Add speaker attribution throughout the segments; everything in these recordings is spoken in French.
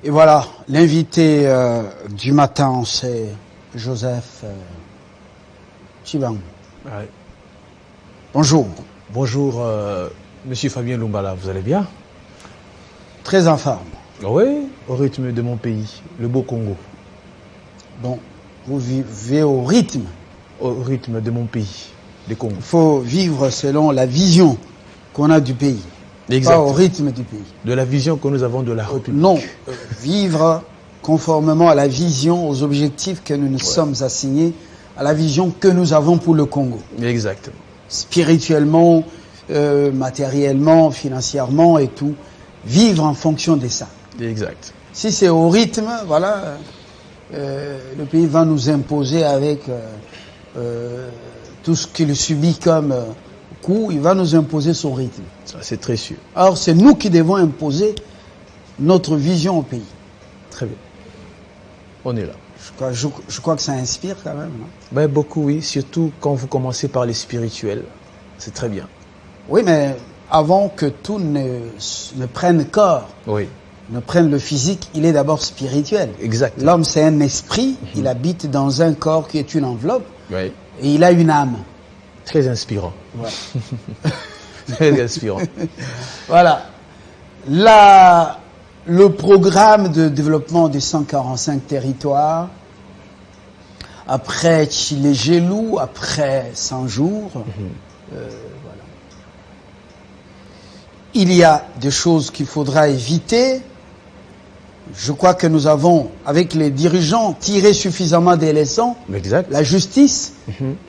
Speaker 1: Et voilà, l'invité du matin, c'est Joseph Chibang.
Speaker 2: Ouais.
Speaker 1: Bonjour.
Speaker 2: Bonjour, Monsieur Fabien Lumbala, vous allez bien?
Speaker 1: Très en forme.
Speaker 2: Oui, au rythme de mon pays, le beau Congo.
Speaker 1: Bon, vous vivez au rythme.
Speaker 2: Au rythme de mon pays, le Congo.
Speaker 1: Il faut vivre selon la vision qu'on a du pays.
Speaker 2: Exactement.
Speaker 1: Pas au rythme du pays.
Speaker 2: De la vision que nous avons de la République.
Speaker 1: Non, vivre conformément à la vision, aux objectifs que nous nous sommes assignés, à la vision que nous avons pour le Congo.
Speaker 2: Exactement.
Speaker 1: Spirituellement, matériellement, financièrement et tout. Vivre en fonction de ça.
Speaker 2: Exact.
Speaker 1: Si c'est au rythme, voilà, le pays va nous imposer avec tout ce qu'il subit comme coup, il va nous imposer son rythme.
Speaker 2: Ça, c'est très sûr.
Speaker 1: Alors, c'est nous qui devons imposer notre vision au pays.
Speaker 2: Très bien. On est là.
Speaker 1: Je crois que ça inspire quand même. Hein?
Speaker 2: Ben, beaucoup, oui. Surtout quand vous commencez par les spirituels. C'est très bien.
Speaker 1: Oui, mais avant que tout ne prenne corps,
Speaker 2: oui,
Speaker 1: ne prenne le physique, il est d'abord spirituel.
Speaker 2: Exact.
Speaker 1: L'homme, c'est un esprit. Il habite dans un corps qui est une enveloppe.
Speaker 2: Oui.
Speaker 1: Et il a une âme.
Speaker 2: Très inspirant.
Speaker 1: Ouais.
Speaker 2: Très inspirant.
Speaker 1: Voilà. Le programme de développement des 145 territoires, après Tchilé-Gelou, après 100 jours, voilà. Il y a des choses qu'il faudra éviter. Je crois que nous avons, avec les dirigeants, tiré suffisamment des leçons.
Speaker 2: Exact.
Speaker 1: La justice,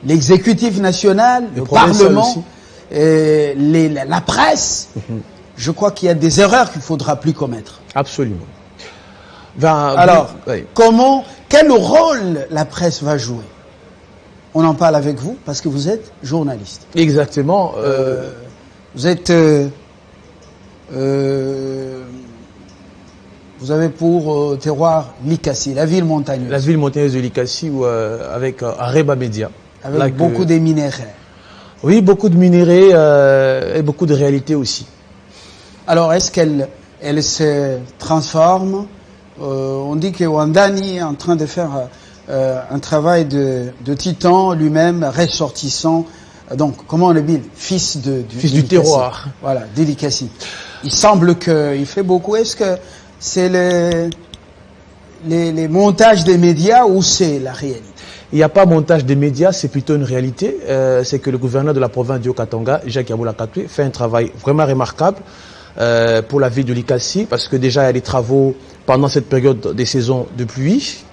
Speaker 1: l'exécutif national, le Parlement, la presse. Je crois qu'il y a des erreurs qu'il ne faudra plus commettre.
Speaker 2: Absolument.
Speaker 1: Alors,
Speaker 2: oui.
Speaker 1: Quel rôle la presse va jouer? On en parle avec vous parce que vous êtes journaliste.
Speaker 2: Exactement.
Speaker 1: Vous êtes... vous avez pour terroir Likassi, la ville montagneuse.
Speaker 2: La ville montagneuse de Likassi avec Areba Media.
Speaker 1: Avec beaucoup de minéraux.
Speaker 2: Oui, beaucoup de minéraux et beaucoup de réalités aussi.
Speaker 1: Alors, est-ce qu'elle se transforme? On dit que Wandani est en train de faire un travail de titan lui-même, ressortissant. Donc, comment on le dit? Fils du
Speaker 2: terroir.
Speaker 1: Voilà, d'Likassi. Il semble qu'il fait beaucoup. Est-ce que c'est les montages des médias ou c'est la réalité?
Speaker 2: Il n'y a pas montage des médias, c'est plutôt une réalité. C'est que le gouverneur de la province du Haut-Katanga, Jacques Yaboula Katoué, fait un travail vraiment remarquable pour la ville de Likassi, parce que déjà il y a des travaux pendant cette période des saisons de pluie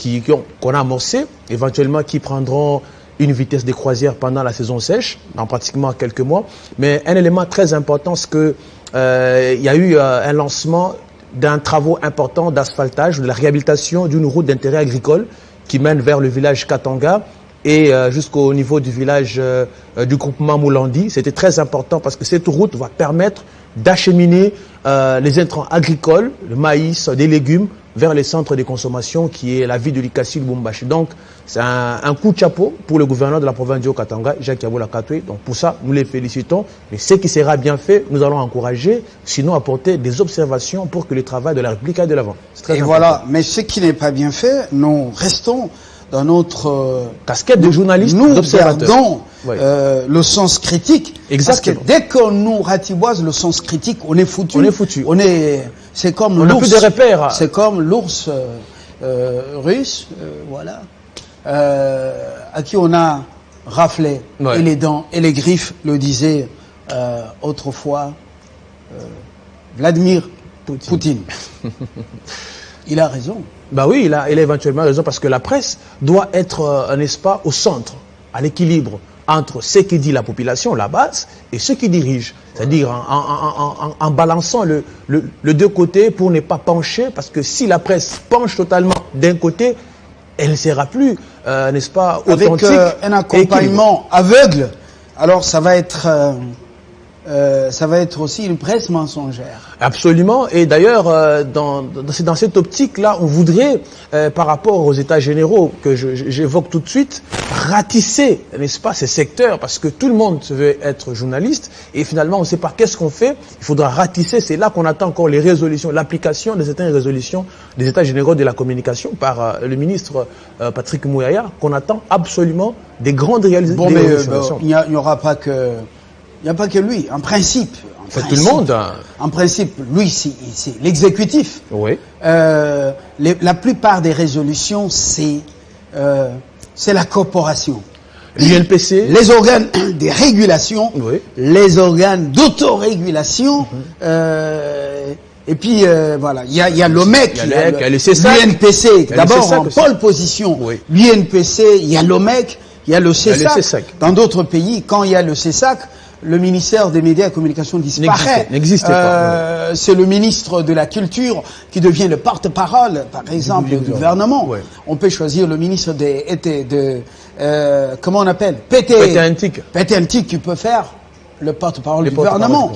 Speaker 2: qu'on a amorcé, éventuellement qui prendront une vitesse de croisière pendant la saison sèche, dans pratiquement quelques mois. Mais un élément très important, c'est que il y a eu un lancement d'un travaux important d'asphaltage, de la réhabilitation d'une route d'intérêt agricole qui mène vers le village Katanga et jusqu'au niveau du village du groupement Moulandi. C'était très important parce que cette route va permettre d'acheminer les intrants agricoles, le maïs, des légumes, vers les centres de consommation qui est la ville de Likassi, Lubumbashi. Donc, c'est un coup de chapeau pour le gouverneur de la province du Haut-Katanga, Jacques Yaboula Katoué. Donc, pour ça, nous les félicitons. Mais ce qui sera bien fait, nous allons encourager, sinon apporter des observations pour que le travail de la République aille de l'avant. C'est très important.
Speaker 1: Voilà. Mais ce qui n'est pas bien fait, nous restons dans notre
Speaker 2: casquette de journaliste,
Speaker 1: d'observateur. Nous gardons le sens critique.
Speaker 2: Exactement.
Speaker 1: Parce que dès qu'on nous ratiboise le sens critique, on est foutu.
Speaker 2: On est foutu.
Speaker 1: C'est comme l'ours.
Speaker 2: On n'a plus de repères.
Speaker 1: C'est comme l'ours russe, voilà, à qui on a raflé et les dents et les griffes, le disait autrefois Vladimir Poutine. Il a raison.
Speaker 2: Bah oui, il a éventuellement raison parce que la presse doit être, n'est-ce pas, au centre, à l'équilibre entre ce qui dit la population, la base, et ceux qui dirigent. C'est-à-dire en balançant le deux côtés pour ne pas pencher, parce que si la presse penche totalement d'un côté, elle ne sera plus, n'est-ce pas, authentique.
Speaker 1: Avec un accompagnement aveugle, alors ça va être ça va être aussi une presse mensongère.
Speaker 2: Absolument. Et d'ailleurs, c'est dans cette optique-là, on voudrait, par rapport aux États généraux que j'évoque tout de suite, ratisser, n'est-ce pas, ces secteurs, parce que tout le monde veut être journaliste, et finalement, on ne sait pas qu'est-ce qu'on fait. Il faudra ratisser. C'est là qu'on attend encore les résolutions, l'application de certaines résolutions des États généraux de la communication par le ministre Patrick Mouyaya, qu'on attend absolument des grandes réalisations.
Speaker 1: Bon, mais il n'y aura pas que... Il n'y a pas que lui, en principe.
Speaker 2: C'est tout le monde. Hein.
Speaker 1: En principe, lui, c'est l'exécutif.
Speaker 2: Oui.
Speaker 1: La plupart des résolutions, c'est la corporation.
Speaker 2: L'UNPC.
Speaker 1: Les organes de régulation,
Speaker 2: oui.
Speaker 1: Les organes d'autorégulation, et puis voilà, il y a l'OMEC, il y a l'UNPC, d'abord en pole position. Oui. L'UNPC, il y a l'OMEC, il y a le CESAC. Dans d'autres pays, quand il y a le CESAC, le ministère des Médias et Communications disparaît.
Speaker 2: N'existe pas.
Speaker 1: C'est le ministre de la Culture qui devient le porte-parole, par exemple, du gouvernement. Ouais. On peut choisir le ministre comment on appelle PTNTIC qui peut faire le porte-parole du gouvernement.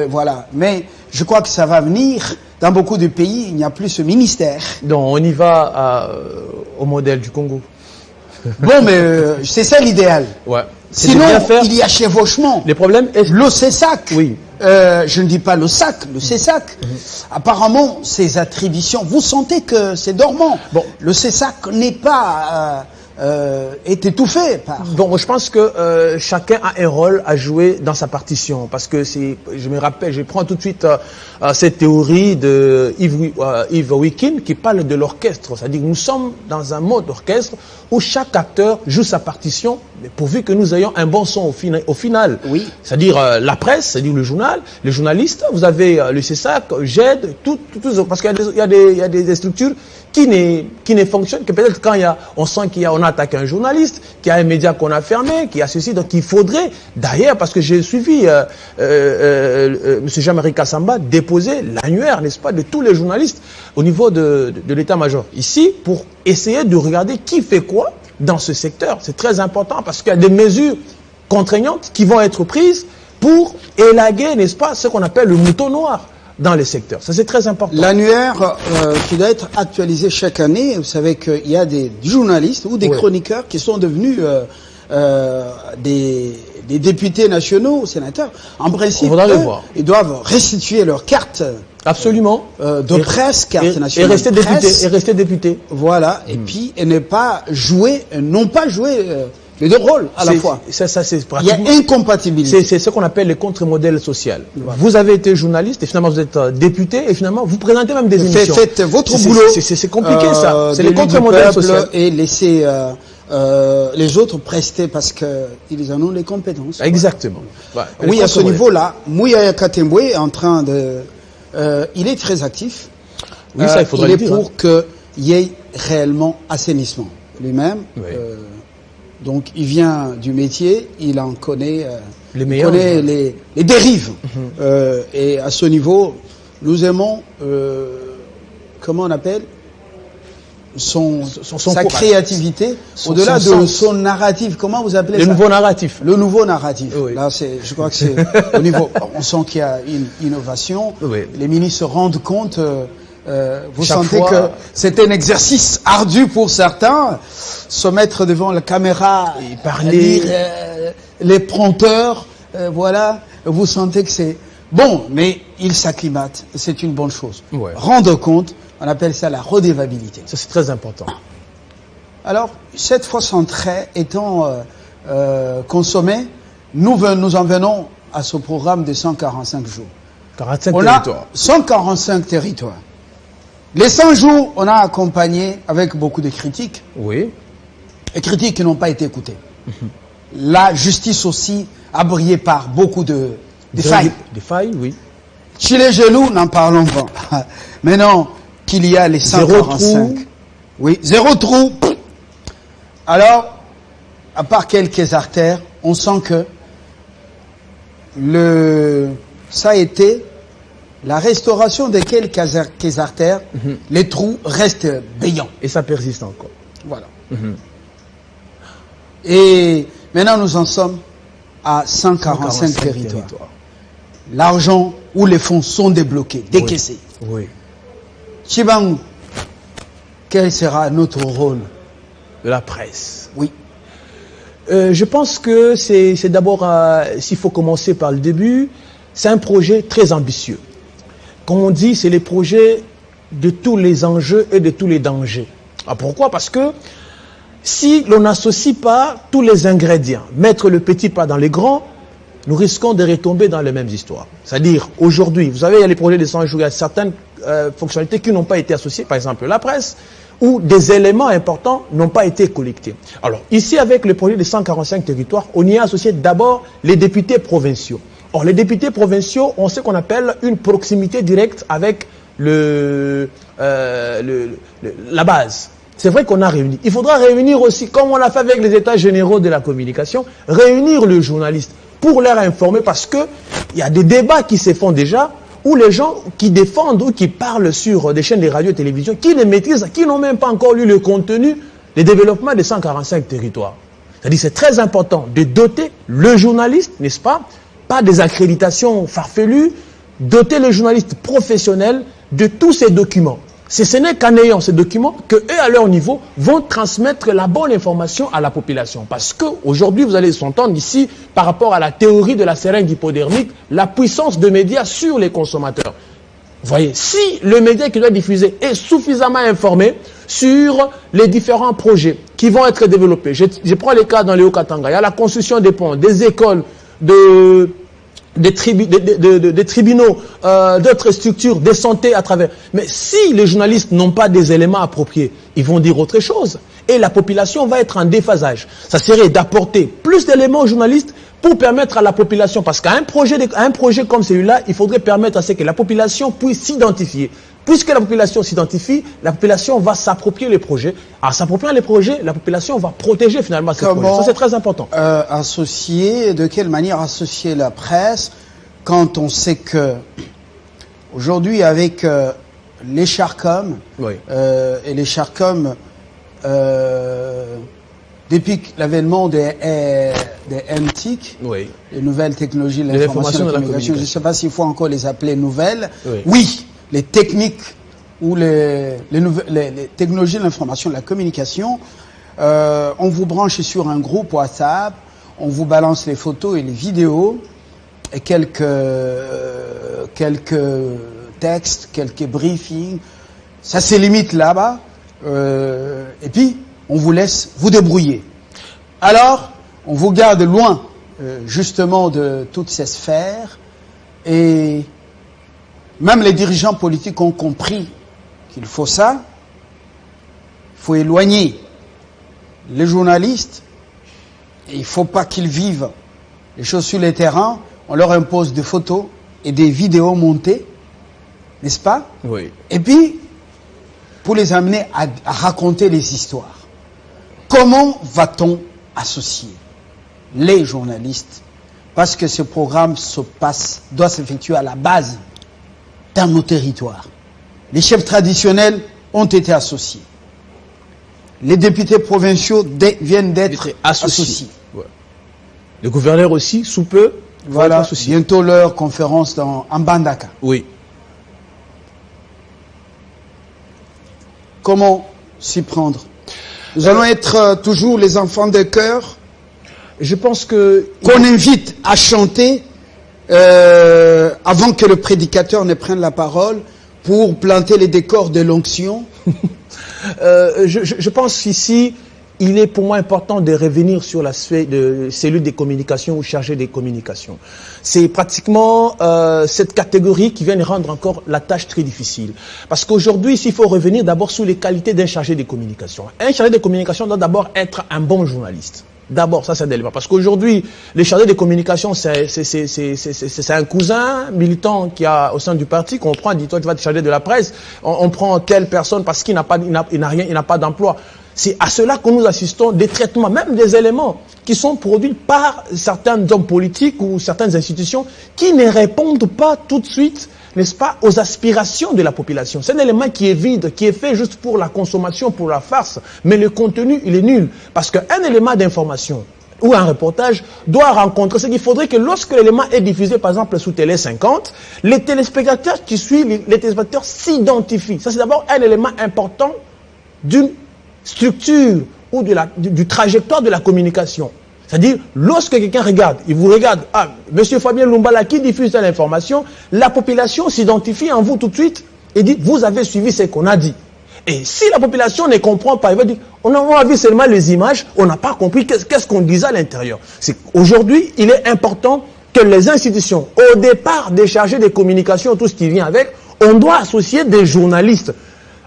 Speaker 1: Voilà. Mais je crois que ça va venir. Dans beaucoup de pays, il n'y a plus ce ministère.
Speaker 2: Donc on y va au modèle du Congo.
Speaker 1: Bon, mais c'est ça l'idéal.
Speaker 2: Ouais.
Speaker 1: Sinon, il y a chevauchement.
Speaker 2: Le problème est...
Speaker 1: Le CESAC.
Speaker 2: Oui.
Speaker 1: Je ne dis pas le SAC, le CESAC. Apparemment, ses attributions, vous sentez que c'est dormant. Bon. Le CESAC n'est pas... est étouffé par...
Speaker 2: Bon, je pense que chacun a un rôle à jouer dans sa partition, parce que je me rappelle, je prends tout de suite cette théorie de Yves Wikin qui parle de l'orchestre, c'est-à-dire que nous sommes dans un mode d'orchestre où chaque acteur joue sa partition, mais pourvu que nous ayons un bon son au final.
Speaker 1: Oui.
Speaker 2: C'est-à-dire la presse, c'est-à-dire le journal, les journalistes, vous avez le CESAC, GED, tout, parce qu'il y a des structures qui ne fonctionnent que peut-être quand on sent qu'on a attaqué un journaliste, qu'il y a un média qu'on a fermé, qu'il y a ceci, donc il faudrait, d'ailleurs, parce que j'ai suivi M. Jean-Marie Kassamba déposer l'annuaire, n'est-ce pas, de tous les journalistes au niveau de l'état-major. Ici, pour essayer de regarder qui fait quoi dans ce secteur. C'est très important parce qu'il y a des mesures contraignantes qui vont être prises pour élaguer, n'est-ce pas, ce qu'on appelle le mouton noir dans les secteurs. Ça, c'est très important.
Speaker 1: L'annuaire qui doit être actualisé chaque année, vous savez qu'il y a des journalistes ou des chroniqueurs qui sont devenus des députés nationaux, sénateurs. En principe, ils doivent restituer leur carte.
Speaker 2: Absolument.
Speaker 1: De presse, carte nationale.
Speaker 2: Et rester député.
Speaker 1: Voilà. Et puis, et ne pas jouer, non pas jouer les deux rôles à la fois.
Speaker 2: Ça, c'est pratiquement...
Speaker 1: Il y a incompatibilité.
Speaker 2: C'est ce qu'on appelle le contre-modèle social. Voilà. Vous avez été journaliste et finalement vous êtes député et finalement vous présentez même des émissions.
Speaker 1: Faites votre boulot.
Speaker 2: C'est compliqué ça. C'est le contre-modèle social.
Speaker 1: Et laissez les autres prester parce qu'ils en ont les compétences.
Speaker 2: Exactement.
Speaker 1: Ouais. Oui, à ce niveau-là, Mouyaya Katembwe est en train de... il est très actif.
Speaker 2: Oui, ça, il faudrait le dire.
Speaker 1: Il est pour qu'il y ait réellement assainissement. Lui-même... Oui. Donc, il vient du métier, il en connaît, les dérives. Et à ce niveau, nous aimons, comment on appelle, sa créativité, au-delà de son narratif. Comment vous appelez ça?
Speaker 2: Le nouveau narratif.
Speaker 1: Le nouveau narratif.
Speaker 2: Oui.
Speaker 1: Là, je crois que c'est au niveau. On sent qu'il y a une innovation. Oui. Les ministres se rendent compte. Vous sentez que c'est un exercice ardu pour certains, se mettre devant la caméra
Speaker 2: et parler,
Speaker 1: lire les prompteurs, voilà. Vous sentez que c'est bon, mais ils s'acclimatent. C'est une bonne chose.
Speaker 2: Ouais.
Speaker 1: Rendre compte, on appelle ça la redevabilité.
Speaker 2: Ça, c'est très important.
Speaker 1: Alors, cette fois sans trait étant consommée, nous en venons à ce programme de 145 jours.
Speaker 2: 45
Speaker 1: on
Speaker 2: territoires.
Speaker 1: A 145 territoires. Les 100 jours, on a accompagné avec beaucoup de critiques.
Speaker 2: Oui.
Speaker 1: Et critiques qui n'ont pas été écoutées. La justice aussi a brillé par beaucoup de failles.
Speaker 2: Des failles, oui.
Speaker 1: Chez les genoux, n'en parlons pas. Maintenant qu'il y a les 145. 0 trou. Oui, 0 trou. Alors, à part quelques artères, on sent que ça a été la restauration de quelques artères, les trous restent béants.
Speaker 2: Et ça persiste encore.
Speaker 1: Voilà. Et maintenant, nous en sommes à 145 territoires. l'argent ou les fonds sont débloqués, décaissés.
Speaker 2: Oui.
Speaker 1: Tshibangou, quel sera notre rôle?
Speaker 2: De la presse.
Speaker 1: Oui.
Speaker 2: Je pense que c'est d'abord, s'il faut commencer par le début, c'est un projet très ambitieux. Comme on dit, c'est les projets de tous les enjeux et de tous les dangers. Ah, pourquoi? Parce que si l'on n'associe pas tous les ingrédients, mettre le petit pas dans les grands, nous risquons de retomber dans les mêmes histoires. C'est-à-dire, aujourd'hui, vous savez, il y a les projets de 100 jours, il y a certaines fonctionnalités qui n'ont pas été associées, par exemple la presse, où des éléments importants n'ont pas été collectés. Alors, ici, avec le projet de 145 territoires, on y a associé d'abord les députés provinciaux. Or, les députés provinciaux ont ce qu'on appelle une proximité directe avec la base. C'est vrai qu'on a réuni. Il faudra réunir aussi, comme on l'a fait avec les états généraux de la communication, réunir le journaliste pour leur informer, parce que il y a des débats qui se font déjà, où les gens qui défendent ou qui parlent sur des chaînes de radio et télévision, qui les maîtrisent, qui n'ont même pas encore lu le contenu, les développements des 145 territoires. C'est-à-dire c'est très important de doter le journaliste, n'est-ce pas des accréditations farfelues, doter le journaliste professionnel de tous ces documents. Ce n'est qu'en ayant ces documents qu'eux, à leur niveau, vont transmettre la bonne information à la population. Parce qu'aujourd'hui, vous allez s'entendre ici, par rapport à la théorie de la seringue hypodermique, la puissance de médias sur les consommateurs. Vous voyez, si le média qui doit diffuser est suffisamment informé sur les différents projets qui vont être développés, je prends les cas dans le Haut-Katanga, il y a la construction des ponts, des écoles, des tribunaux, d'autres structures de santé à travers. Mais si les journalistes n'ont pas des éléments appropriés, ils vont dire autre chose. Et la population va être en déphasage. Ça serait d'apporter plus d'éléments aux journalistes pour permettre à la population, parce qu'à un projet comme celui-là, il faudrait permettre à ce que la population puisse s'identifier. Puisque la population s'identifie, la population va s'approprier les projets. En s'appropriant les projets, la population va protéger finalement ces projets. Ça, c'est très important.
Speaker 1: De quelle manière associer la presse quand on sait que aujourd'hui, avec les Charcom, et les Charcom, depuis l'avènement des MTIC, les nouvelles technologies de l'information et de la communication, je ne sais pas s'il faut encore les appeler nouvelles, oui, les techniques ou les technologies de l'information et de la communication, on vous branche sur un groupe WhatsApp, on vous balance les photos et les vidéos, et quelques textes, quelques briefings, ça se limite là-bas, et puis on vous laisse vous débrouiller. Alors, on vous garde loin, justement, de toutes ces sphères, et même les dirigeants politiques ont compris qu'il faut ça. Il faut éloigner les journalistes, et il ne faut pas qu'ils vivent les choses sur les terrains. On leur impose des photos et des vidéos montées, n'est-ce pas?
Speaker 2: Oui.
Speaker 1: Et puis, pour les amener à raconter les histoires. Comment va-t-on associer les journalistes? Parce que ce programme doit s'effectuer à la base dans nos territoires. Les chefs traditionnels ont été associés. Les députés provinciaux viennent d'être associés.
Speaker 2: Ouais. Le gouverneur aussi, sous peu,
Speaker 1: voilà, bientôt leur conférence en Mbandaka.
Speaker 2: Oui.
Speaker 1: Comment s'y prendre? Nous allons être toujours les enfants de cœur.
Speaker 2: Je pense que
Speaker 1: qu'on invite à chanter avant que le prédicateur ne prenne la parole pour planter les décors de l'onction.
Speaker 2: Je pense qu'ici, il est pour moi important de revenir sur la sphère de cellule des communications ou chargé des communications. C'est pratiquement cette catégorie qui vient rendre encore la tâche très difficile. Parce qu'aujourd'hui, il faut revenir d'abord sur les qualités d'un chargé des communications. Un chargé des communications doit d'abord être un bon journaliste. D'abord, ça c'est un élément. Parce qu'aujourd'hui, les chargés de communication, c'est un cousin militant qui a au sein du parti qu'on prend, dit toi tu vas te charger de la presse, on prend telle personne parce qu'il n'a pas d'emploi. C'est à cela que nous assistons, des traitements, même des éléments qui sont produits par certains hommes politiques ou certaines institutions qui ne répondent pas tout de suite, n'est-ce pas, aux aspirations de la population. C'est un élément qui est vide, qui est fait juste pour la consommation, pour la farce, mais le contenu, il est nul. Parce qu'un élément d'information, ou un reportage doit rencontrer. C'est qu'il faudrait que lorsque l'élément est diffusé, par exemple, sous Télé 50, les téléspectateurs qui suivent, les téléspectateurs s'identifient. Ça, c'est d'abord un élément important d'une structure ou du trajectoire de la communication. C'est-à-dire, lorsque quelqu'un regarde, il vous regarde, ah, monsieur Fabien Lumbala qui diffuse telle information, la population s'identifie en vous tout de suite et dit, vous avez suivi ce qu'on a dit. Et si la population ne comprend pas, il va dire, on a vu seulement les images, on n'a pas compris qu'est-ce qu'on disait à l'intérieur. Aujourd'hui, il est important que les institutions, au départ des chargés de communication, tout ce qui vient avec, on doit associer des journalistes.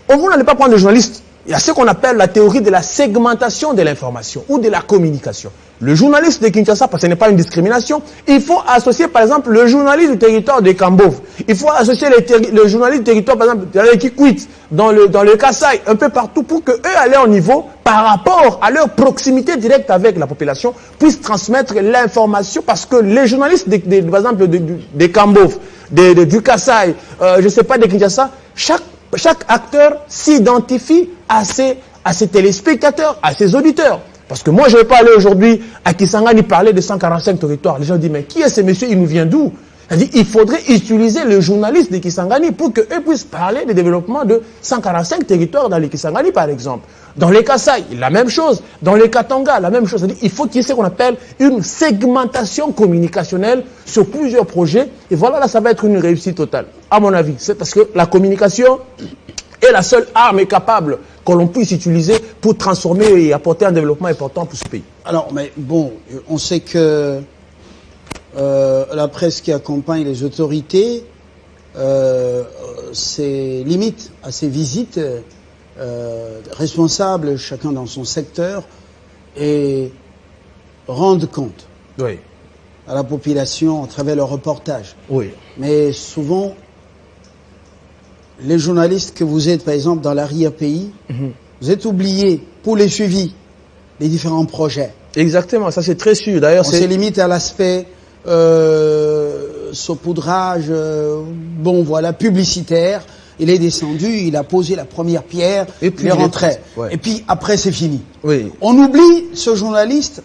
Speaker 2: Vous n'allez pas prendre des journalistes. Il y a ce qu'on appelle la théorie de la segmentation de l'information ou de la communication. Le journaliste de Kinshasa, parce que ce n'est pas une discrimination, il faut associer par exemple le journaliste du territoire de Kambov. Il faut associer le journaliste du territoire par exemple de Kikwit, dans le Kasaï, un peu partout pour qu'eux, à leur niveau, par rapport à leur proximité directe avec la population, puissent transmettre l'information parce que les journalistes par exemple de Kambov, du Kasaï, je ne sais pas de Kinshasa, chaque acteur s'identifie à ses téléspectateurs, à ses auditeurs. Parce que moi, je ne vais pas aller aujourd'hui à Kisangani parler de 145 territoires. Les gens disent, mais qui est ce monsieur? Il nous vient d'où? Il faudrait utiliser le journaliste de Kisangani pour qu'eux puissent parler du développement de 145 territoires dans les Kisangani, par exemple. Dans les Kasaï, la même chose. Dans les Katanga, la même chose. Il faut qu'il y ait ce qu'on appelle une segmentation communicationnelle sur plusieurs projets. Et voilà, là, ça va être une réussite totale, à mon avis. C'est parce que la communication est la seule arme capable que l'on puisse utiliser pour transformer et apporter un développement important pour ce pays.
Speaker 1: Alors, mais bon, on sait que la presse qui accompagne les autorités, c'est limite à ces visites, responsables, chacun dans son secteur, et rendent compte à la population à travers leurs reportages.
Speaker 2: Oui.
Speaker 1: Mais souvent, les journalistes que vous êtes, par exemple, dans l'arrière-pays, vous êtes oubliés pour les suivis des différents projets.
Speaker 2: Exactement, ça c'est très sûr. D'ailleurs,
Speaker 1: on se limite à l'aspect saupoudrage, bon voilà, publicitaire. Il est descendu, il a posé la première pierre, et puis il est rentré. Et puis après c'est fini.
Speaker 2: Oui.
Speaker 1: On oublie ce journaliste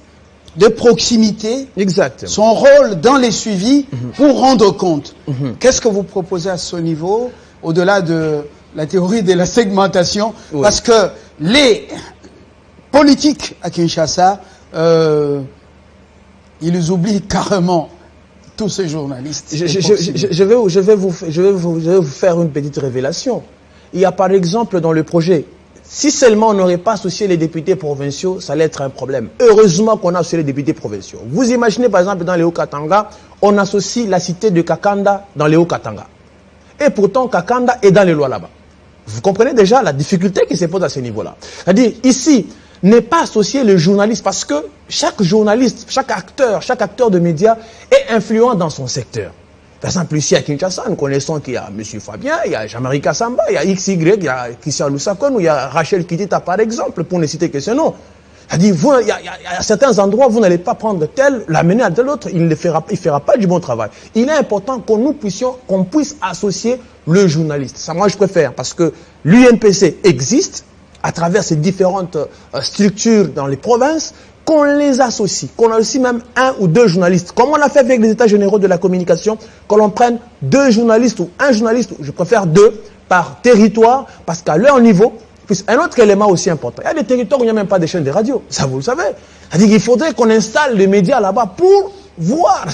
Speaker 1: de proximité,
Speaker 2: exactement,
Speaker 1: son rôle dans les suivis pour rendre compte. Qu'est-ce que vous proposez à ce niveau, au-delà de la théorie de la segmentation? Parce que les politiques à Kinshasa, ils oublient carrément tous ces journalistes.
Speaker 2: Je vais vous faire une petite révélation. Il y a par exemple dans le projet, si seulement on n'aurait pas associé les députés provinciaux, ça allait être un problème. Heureusement qu'on a associé les députés provinciaux. Vous imaginez par exemple dans les Hauts-Katanga, on associe la cité de Kakanda dans les Hauts-Katanga. Et pourtant Kakanda est dans les lois là-bas. Vous comprenez déjà la difficulté qui se pose à ce niveau-là. C'est-à-dire ici, n'est pas associé le journaliste parce que chaque journaliste, chaque acteur de médias est influent dans son secteur. Par exemple, ici à Kinshasa, nous connaissons qu'il y a M. Fabien, il y a Jean-Marie Kassamba, il y a XY, il y a Christian Lusakon, ou il y a Rachel Kitita par exemple, pour ne citer que ce nom. C'est-à-dire, il y a certains endroits, vous n'allez pas prendre tel, l'amener à tel autre, il ne fera pas du bon travail. Il est important qu'on puisse associer le journaliste. Ça, moi, je préfère, parce que l'UNPC existe, à travers ces différentes structures dans les provinces, qu'on les associe, qu'on associe même un ou deux journalistes. Comme on a fait avec les États généraux de la communication, que l'on prenne 2 journalistes ou un journaliste, je préfère 2, par territoire, parce qu'à leur niveau, un autre élément aussi important, il y a des territoires où il n'y a même pas de chaînes de radio, ça vous le savez. C'est-à-dire qu'il faudrait qu'on installe des médias là-bas pour voir.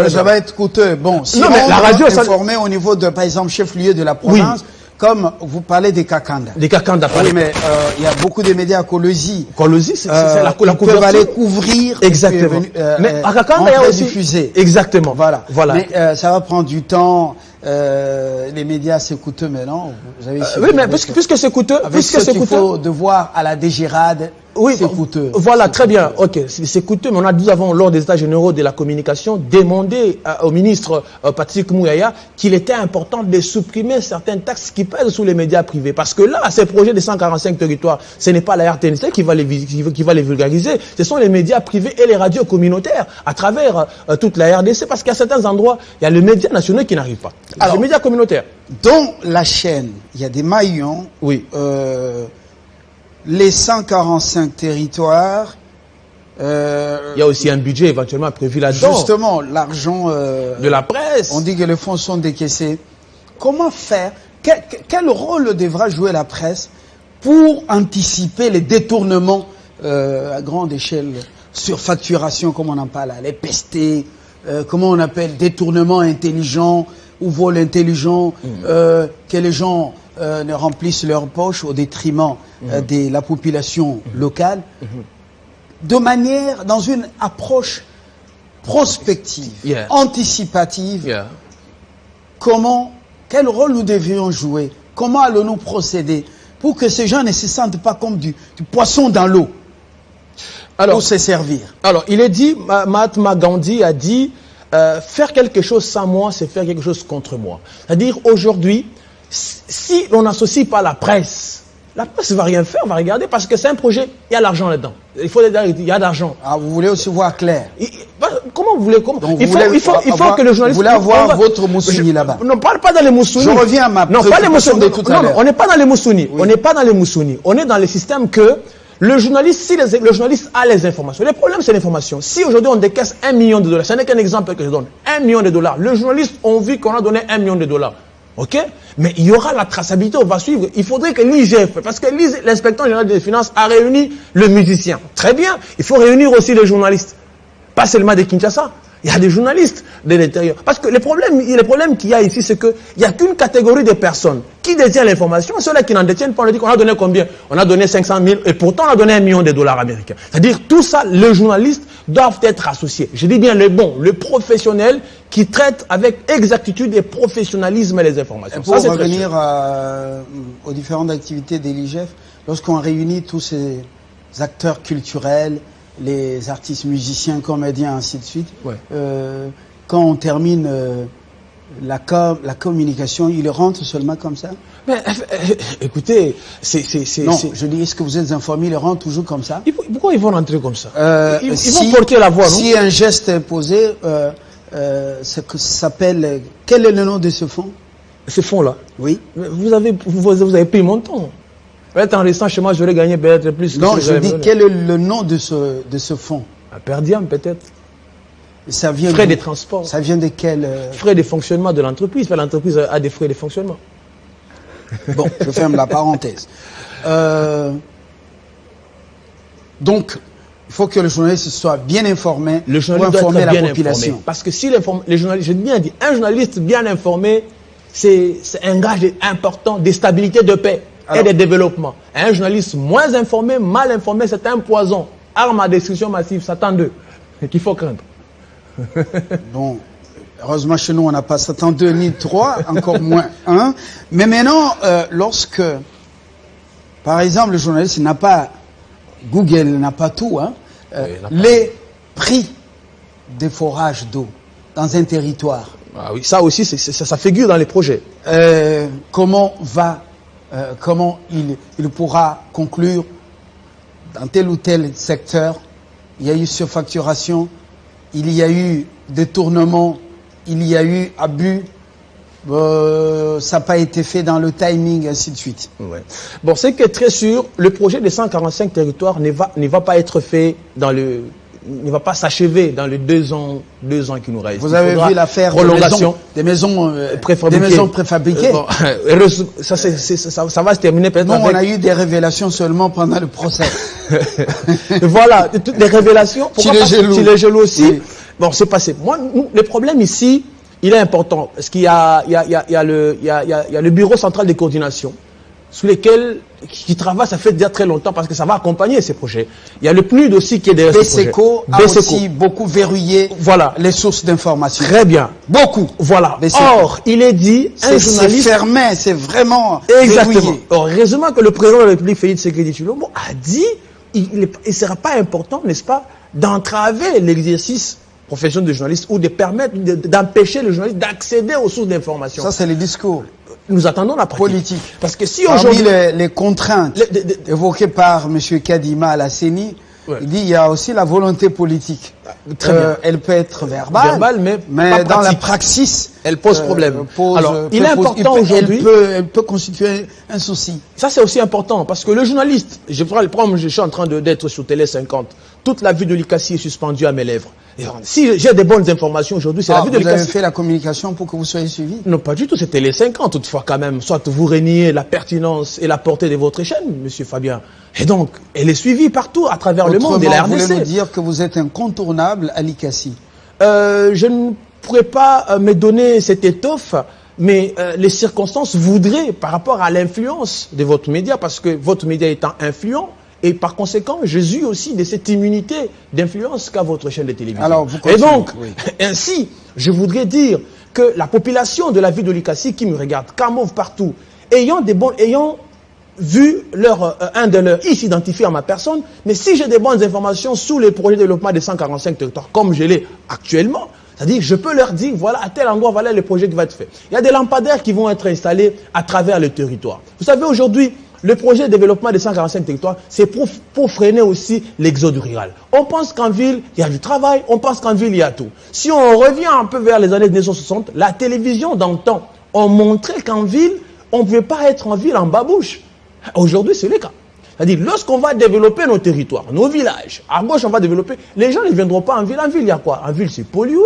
Speaker 1: Ça va être coûteux. Bon, si
Speaker 2: non, mais la radio,
Speaker 1: est formée au niveau de, par exemple, chef-lieu de la province, comme vous parlez des Kakanda.
Speaker 2: Des Kakanda,
Speaker 1: oui, mais il y a beaucoup de médias à Kolosi.
Speaker 2: Kolosi, c'est la couverture.
Speaker 1: Ils peuvent aller couvrir.
Speaker 2: Exactement. Mais à Kakanda, il y a aussi
Speaker 1: diffuser.
Speaker 2: Exactement.
Speaker 1: Voilà. Mais ça va prendre du temps. Les médias, c'est coûteux, mais non. Vous avez
Speaker 2: oui, mais puisque c'est coûteux,
Speaker 1: il faut devoir à la DGRAD.
Speaker 2: Oui,
Speaker 1: c'est coûteux.
Speaker 2: Voilà, très bien. Ok, c'est coûteux, mais nous avons, lors des États généraux de la communication, demandé au ministre Patrick Mouyaya qu'il était important de supprimer certaines taxes qui pèsent sur les médias privés. Parce que là, ces projets de 145 territoires, ce n'est pas la RTNC qui va les vulgariser, ce sont les médias privés et les radios communautaires à travers toute la RDC. Parce qu'à certains endroits, il y a les médias nationaux qui n'arrivent pas. Alors, les médias communautaires.
Speaker 1: Dans la chaîne, il y a des maillons.
Speaker 2: Oui.
Speaker 1: Les 145 territoires
Speaker 2: Il y a aussi un budget éventuellement prévu là-dedans.
Speaker 1: Justement, l'argent
Speaker 2: de la presse.
Speaker 1: On dit que les fonds sont décaissés. Comment faire? Quel rôle devra jouer la presse pour anticiper les détournements à grande échelle, surfacturation, comme on en parle, les PST, comment on appelle, détournement intelligent ou vol intelligent, que les gens ne remplissent leurs poches au détriment de la population locale, de manière, dans une approche prospective, anticipative. Quel rôle nous devions jouer? Comment allons-nous procéder pour que ces gens ne se sentent pas comme du poisson dans l'eau pour se servir?
Speaker 2: Alors, il est dit, Mahatma Gandhi a dit, faire quelque chose sans moi, c'est faire quelque chose contre moi. C'est-à-dire, aujourd'hui, si on n'associe pas la presse ne va rien faire, on va regarder, parce que c'est un projet, il y a l'argent là-dedans. Il faut dire, il y a d'argent.
Speaker 1: Ah, vous voulez aussi voir clair?
Speaker 2: Comment vous voulez?
Speaker 1: Donc,
Speaker 2: il faut que le journaliste...
Speaker 1: Vous voulez avoir votre moussouni là-bas?
Speaker 2: Non, parle pas dans les moussouni.
Speaker 1: Je reviens à ma préoccupation de tout à l'heure.
Speaker 2: On n'est pas dans les moussouni. Oui. On n'est pas dans les moussouni. On est dans le système que le journaliste, si le journaliste a les informations. Le problème, c'est l'information. Si aujourd'hui on décaisse $1 million, ce n'est qu'un exemple que je donne. $1 million. Le journaliste a vu qu'on a donné $1 million. Ok? Mais il y aura la traçabilité, on va suivre. Il faudrait que l'IGF, parce que l'inspecteur général des finances a réuni le musicien. Très bien. Il faut réunir aussi les journalistes. Pas seulement des Kinshasa. Il y a des journalistes de l'intérieur. Parce que le problème qu'il y a ici, c'est qu'il n'y a qu'une catégorie de personnes qui détiennent l'information. Ceux-là qui n'en détiennent pas, on a dit qu'on a donné combien? On a donné 500 000 et pourtant on a donné $1 million américains. C'est-à-dire, tout ça, les journalistes doivent être associés. Je dis bien le bon, le professionnel qui traite avec exactitude et professionnalisme les informations.
Speaker 1: Et pour revenir aux différentes activités de l'IGF, lorsqu'on réunit tous ces acteurs culturels, les artistes, musiciens, comédiens, ainsi de suite, quand on termine la communication, ils rentrent seulement comme ça?
Speaker 2: Mais écoutez,
Speaker 1: Non, je dis, est-ce que vous êtes informés, ils rentrent toujours comme ça?
Speaker 2: Pourquoi ils vont rentrer comme ça? Ils vont porter la voix, non?
Speaker 1: Si un geste est posé, ce que ça s'appelle... Quel est le nom de ce fonds?
Speaker 2: Ce fonds-là?
Speaker 1: Oui.
Speaker 2: Vous avez payé mon temps. Peut-être en restant chez moi, j'aurais gagné peut-être plus.
Speaker 1: Non, je dis, quel est le nom de ce fonds?
Speaker 2: Per diem, peut-être.
Speaker 1: Ça vient
Speaker 2: frais de transport.
Speaker 1: Ça vient de quel...
Speaker 2: Frais de fonctionnement de l'entreprise. L'entreprise a des frais de fonctionnement.
Speaker 1: Bon, je ferme la parenthèse. Donc, il faut que le journaliste soit bien informé pour informer la population.
Speaker 2: Informé. Parce que si les journalistes, je bien dit, un journaliste bien informé, c'est un gage important de stabilité, de paix et de développement. Un journaliste moins informé, mal informé, c'est un poison. Arme à destruction massive, Satan 2, qu'il faut craindre.
Speaker 1: Bon, heureusement chez nous on n'a pas Satan 2 ni 3, encore moins 1. Mais maintenant, lorsque, par exemple, le journaliste n'a pas, Google n'a pas tout, hein, les prix des forages d'eau dans un territoire.
Speaker 2: Ah oui, ça aussi, ça figure dans les projets.
Speaker 1: Comment il pourra conclure dans tel ou tel secteur, il y a eu surfacturation, il y a eu détournement, il y a eu abus, ça n'a pas été fait dans le timing, ainsi de suite.
Speaker 2: Ouais. Bon, c'est que très sûr, le projet des 145 territoires ne va pas être fait dans le... ne va pas s'achever dans les 2 ans qui nous restent.
Speaker 1: Vous avez vu l'affaire des maisons préfabriquées.
Speaker 2: Bon, ça va se terminer peut-être.
Speaker 1: Non, on a eu des révélations seulement pendant le procès.
Speaker 2: Voilà, toutes les révélations.
Speaker 1: Les
Speaker 2: jaloux aussi.
Speaker 1: Oui.
Speaker 2: Bon, c'est passé. Moi, le problème ici, il est important parce qu'il y a le bureau central de coordination sous lesquels qui travaille, ça fait déjà très longtemps parce que ça va accompagner ces projets. Il y a le PNUD aussi qui est derrière ces projets.
Speaker 1: BSECO a aussi beaucoup verrouillé les sources d'information.
Speaker 2: Très bien.
Speaker 1: Beaucoup.
Speaker 2: Voilà. Or, il est dit, un journaliste...
Speaker 1: C'est fermé, c'est vraiment
Speaker 2: exactement.
Speaker 1: verrouillé.
Speaker 2: Heureusement que le président de la République, Félix Tshisekedi Tshilombo, a dit il ne sera pas important, n'est-ce pas, d'entraver l'exercice professionnel de journaliste ou de permettre, d'empêcher le journaliste d'accéder aux sources d'information.
Speaker 1: Ça, c'est le discours.
Speaker 2: Nous attendons la pratique.
Speaker 1: Politique.
Speaker 2: Parce que si
Speaker 1: aujourd'hui les contraintes évoquées par M. Kadima Alasseni,
Speaker 2: Ouais.
Speaker 1: Il dit il y a aussi la volonté politique.
Speaker 2: Très bien.
Speaker 1: Elle peut être verbale,
Speaker 2: mais
Speaker 1: mais
Speaker 2: pas
Speaker 1: dans la
Speaker 2: pratique.
Speaker 1: praxis,
Speaker 2: Elle pose problème. Alors, il est important
Speaker 1: elle
Speaker 2: aujourd'hui.
Speaker 1: Elle peut constituer un souci.
Speaker 2: Ça, c'est aussi important parce que le journaliste, je prends le problème, je suis en train d'être sur Télé 50. Toute la vie de Likassi est suspendue à mes lèvres. Et si j'ai des bonnes informations aujourd'hui, c'est la vie de
Speaker 1: Vous avez
Speaker 2: Likassi.
Speaker 1: fait la communication pour que vous soyez suivi?
Speaker 2: Non, pas du tout, c'est Télé 50 toutefois quand même. Soit vous reniez la pertinence et la portée de votre chaîne, monsieur Fabien. Et donc, elle est suivie partout à travers le monde et la
Speaker 1: Vous
Speaker 2: RDC.
Speaker 1: voulez nous dire que vous êtes incontournable à Likassi?
Speaker 2: Je ne pourrais pas me donner cette étoffe, mais les circonstances voudraient, par rapport à l'influence de votre média, parce que votre média étant influent, et par conséquent, je jouis aussi de cette immunité d'influence qu'a votre chaîne de télévision.
Speaker 1: Alors, vous
Speaker 2: et donc,
Speaker 1: oui.
Speaker 2: ainsi, je voudrais dire que la population de la ville de Likassi qui me regarde, Kamov partout, ayant vu un de leurs, ils s'identifient à ma personne, mais si j'ai des bonnes informations sous les projets de développement des 145 territoires, comme je l'ai actuellement, c'est-à-dire je peux leur dire, voilà, à tel endroit, voilà le projet qui va être fait. Il y a des lampadaires qui vont être installés à travers le territoire. Vous savez, aujourd'hui, le projet de développement des 145 territoires, c'est pour freiner aussi l'exode rural. On pense qu'en ville, il y a du travail, on pense qu'en ville, il y a tout. Si on revient un peu vers les années 1960, la télévision d'antan, on montrait qu'en ville, on ne pouvait pas être en ville en babouche. Aujourd'hui, c'est le cas. C'est-à-dire, lorsqu'on va développer nos territoires, nos villages, à gauche, on va développer, les gens ne viendront pas en ville. En ville, il y a quoi? En ville, c'est pollué,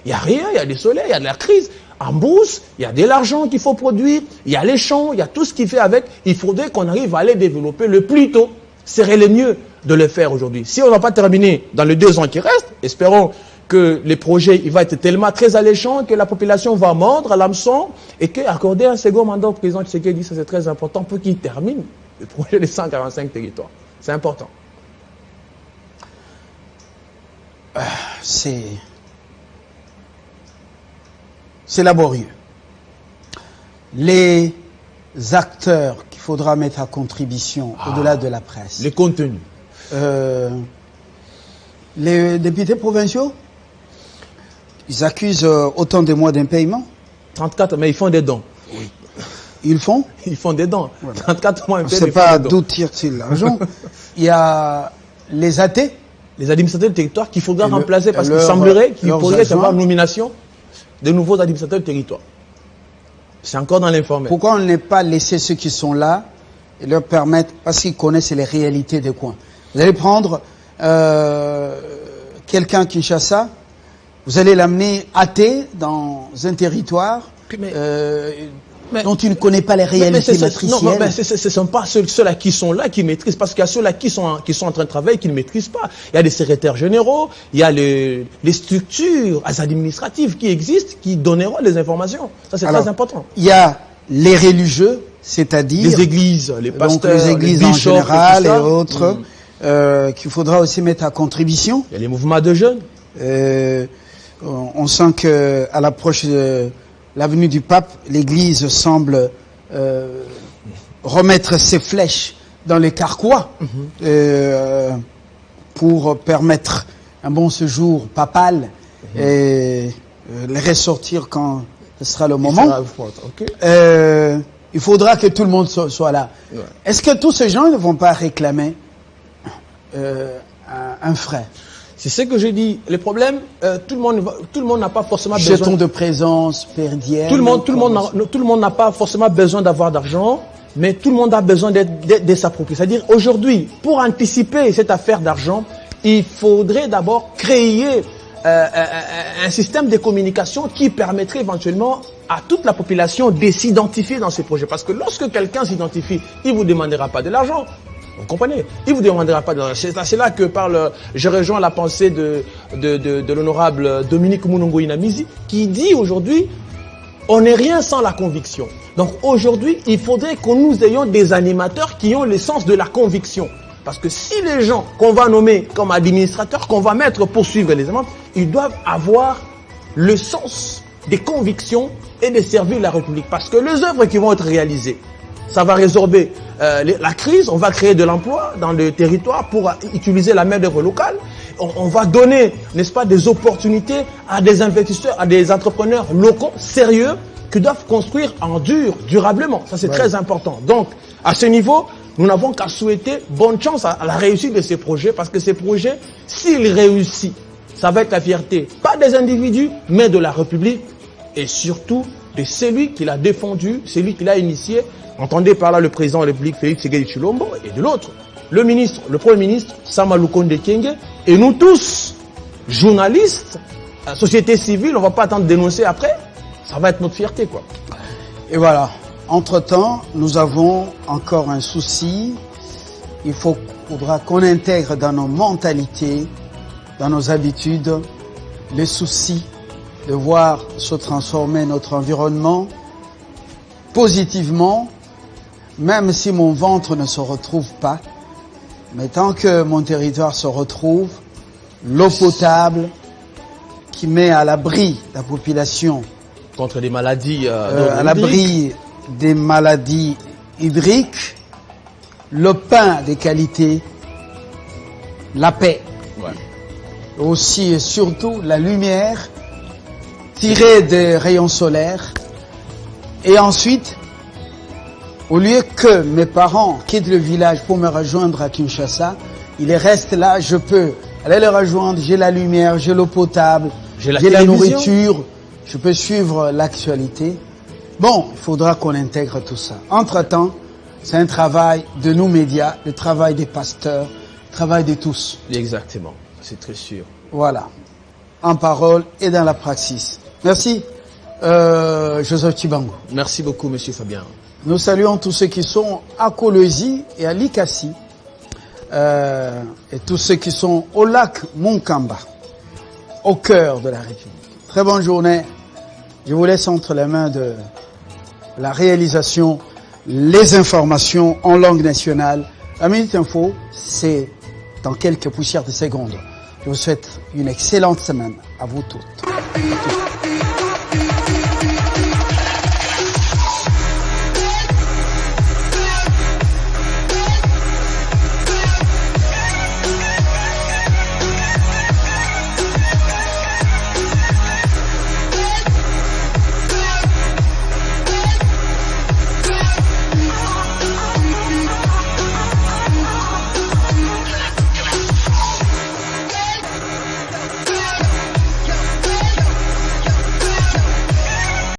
Speaker 2: il n'y a rien, il y a des soleils, il y a de la crise. En brousse, il y a de l'argent qu'il faut produire, il y a les champs, il y a tout ce qui fait avec. Il faudrait qu'on arrive à les développer le plus tôt. Ce serait le mieux de le faire aujourd'hui. Si on n'a pas terminé dans les 2 ans qui restent, espérons que les projets, il va être tellement très alléchant que la population va mordre à l'hameçon et qu'accorder un second mandat au président Tshisekedi, ça c'est très important pour qu'il termine le projet des 145 territoires. C'est important.
Speaker 1: C'est laborieux. Les acteurs qu'il faudra mettre à contribution au-delà de la presse.
Speaker 2: Les contenus.
Speaker 1: Les députés provinciaux, ils accusent autant de mois d'impayement.
Speaker 2: 34, mais ils font des dons.
Speaker 1: Oui. Ils font?
Speaker 2: Ils font des dons. Voilà. 34 mois
Speaker 1: d'impayement. Je ne sais pas d'où tirent-ils l'argent. Il y a les athées.
Speaker 2: Les administrateurs du territoire qu'il faudra remplacer parce qu'il semblerait qu'il pourrait y avoir nomination de nouveaux administrateurs du territoire. C'est encore dans l'informel.
Speaker 1: Pourquoi on n'est pas laissé ceux qui sont là et leur permettre, parce qu'ils connaissent les réalités des coins. Vous allez prendre quelqu'un à Kinshasa, vous allez l'amener athée dans un territoire dont tu ne connais pas les réalités matricielles.
Speaker 2: Non, mais ce ne sont pas ceux-là qui sont là qui maîtrisent, parce qu'il y a ceux-là qui sont en train de travailler qui ne maîtrisent pas. Il y a des secrétaires généraux, il y a les structures administratives qui existent, qui donneront les informations. Ça, c'est très important.
Speaker 1: Il y a les religieux, c'est-à-dire
Speaker 2: les églises, les pasteurs,
Speaker 1: donc les églises en général et autres, qu'il faudra aussi mettre à contribution.
Speaker 2: Il y a les mouvements de jeunes.
Speaker 1: On sent que à l'approche de l'avenue du Pape, l'Église semble remettre ses flèches dans les carquois pour permettre un bon séjour papal et les ressortir quand ce sera le moment. Il faudra que tout le monde soit là. Ouais. Est-ce que tous ces gens ne vont pas réclamer un frais?
Speaker 2: C'est ce que je dis. Le problème, tout le monde n'a pas forcément besoin.
Speaker 1: Jetons de présence, per diem.
Speaker 2: Tout le monde n'a pas forcément besoin d'avoir d'argent, mais tout le monde a besoin de s'approprier. C'est-à-dire, aujourd'hui, pour anticiper cette affaire d'argent, il faudrait d'abord créer un système de communication qui permettrait éventuellement à toute la population de s'identifier dans ces projets. Parce que lorsque quelqu'un s'identifie, il ne vous demandera pas de l'argent. Vous comprenez? Il ne vous demandera pas de l'argent. C'est là que je rejoins la pensée de l'honorable Dominique Mounongo Inamizi, qui dit aujourd'hui, on n'est rien sans la conviction. Donc aujourd'hui, il faudrait que nous ayons des animateurs qui ont le sens de la conviction. Parce que si les gens qu'on va nommer comme administrateurs, qu'on va mettre pour suivre les éléments, ils doivent avoir le sens des convictions et de servir la République. Parce que les œuvres qui vont être réalisées, ça va résorber la crise, on va créer de l'emploi dans le territoire pour utiliser la main-d'œuvre locale. On va donner, n'est-ce pas, des opportunités à des investisseurs, à des entrepreneurs locaux sérieux qui doivent construire en durablement. Ça, c'est très important. Donc, à ce niveau, nous n'avons qu'à souhaiter bonne chance à la réussite de ces projets, parce que ces projets, s'ils réussissent, ça va être la fierté, pas des individus, mais de la République, et surtout de celui qui l'a défendu, celui qui l'a initié. Entendez par là le président de la République, Félix Tshisekedi Tshilombo, et de l'autre, le ministre, le Premier ministre, Sama Lukonde Kyenge, et nous tous, journalistes, société civile, on ne va pas attendre de dénoncer après, ça va être notre fierté, quoi.
Speaker 1: Et voilà. Entre-temps, nous avons encore un souci. Il faudra qu'on intègre dans nos mentalités, dans nos habitudes, les soucis de voir se transformer notre environnement positivement, même si mon ventre ne se retrouve pas. Mais tant que mon territoire se retrouve, l'eau potable qui met à l'abri la population
Speaker 2: contre des maladies
Speaker 1: à l'abri des maladies hydriques, le pain de qualité, la paix, aussi et surtout la lumière tirée des rayons solaires. Et ensuite, au lieu que mes parents quittent le village pour me rejoindre à Kinshasa, ils restent là, je peux aller les rejoindre, j'ai la lumière, j'ai l'eau potable, j'ai la nourriture, je peux suivre l'actualité. Bon, il faudra qu'on intègre tout ça. Entre-temps, c'est un travail de nous médias, le travail des pasteurs, le travail de tous.
Speaker 2: Exactement, c'est très sûr.
Speaker 1: Voilà, en parole et dans la praxis. Merci, Joseph Tchibango.
Speaker 2: Merci beaucoup, Monsieur Fabien.
Speaker 1: Nous saluons tous ceux qui sont à Kolwezi et à Likasi, et tous ceux qui sont au lac Monkamba, au cœur de la République. Très bonne journée. Je vous laisse entre les mains de la réalisation, les informations en langue nationale. La Minute Info, c'est dans quelques poussières de secondes. Je vous souhaite une excellente semaine à vous toutes.